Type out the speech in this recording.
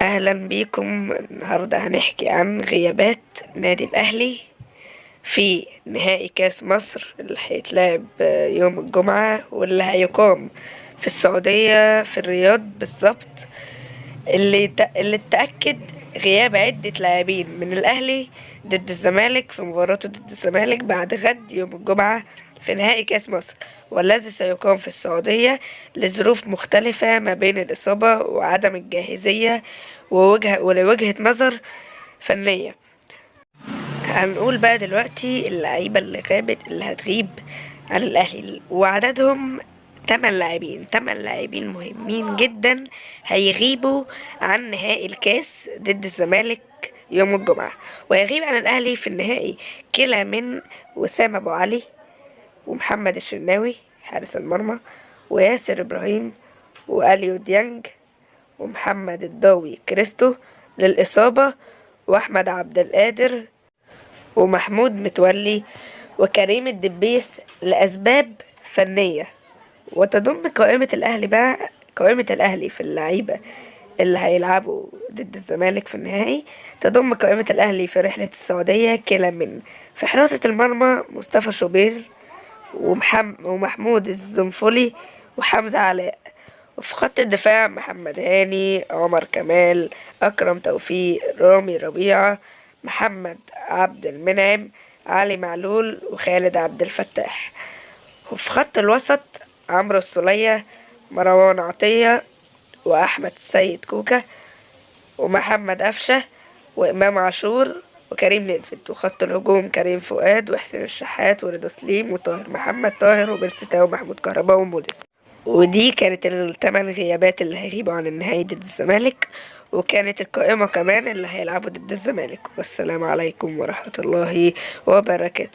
اهلا بيكم. النهارده هنحكي عن غيابات نادي الاهلي في نهائي كاس مصر اللي هيتلعب يوم الجمعة، واللي هيقام في السعودية في الرياض بالظبط. اللي اتأكد غياب عدة لاعبين من الأهلي ضد الزمالك في مباراته ضد الزمالك بعد غد يوم الجمعة في نهائي كأس مصر، والذي سيقام في السعودية لظروف مختلفة ما بين الإصابة وعدم الجاهزية ولوجهة نظر فنية. هنقول بقى دلوقتي اللعيبة اللي غابت اللي هتغيب عن الأهلي، وعددهم 8 لاعبين مهمين جدا هيغيبوا عن نهائي الكاس ضد الزمالك يوم الجمعة. وهيغيب عن الأهلي في النهائي كلا من وسام أبو علي، ومحمد الشناوي حارس المرمى، وياسر إبراهيم، وأليو ديانج، ومحمد الضاوي كريستو للإصابة، وأحمد عبد القادر، ومحمود متولي، وكريم الدبيس لأسباب فنية. وتضم قائمة الأهلي في اللعيبة اللي هيلعبوا ضد الزمالك في النهائي. تضم قائمة الأهلي في رحلة السعودية كلا من: في حراسة المرمى مصطفى شوبير، ومحمود الزنفولي، وحمزة علاء. وفي خط الدفاع محمد هاني، عمر كمال، أكرم توفيق، رامي ربيعة، محمد عبد المنعم، علي معلول، وخالد عبد الفتاح. وفي خط الوسط عمرو السولية، مروان عطية، وأحمد السيد كوكا، ومحمد أفشة، وإمام عاشور، وكريم نيدفيد. وخط الهجوم كريم فؤاد، وحسين الشحات، ورضا سليم، وطاهر محمد طاهر، وبيرسي ومحمود كهربا، وموديس. ودي كانت ال8 غيابات اللي هيغيبوا عن النهائي ضد الزمالك، وكانت القائمة كمان اللي هيلعبوا ضد الزمالك. والسلام عليكم ورحمة الله وبركاته.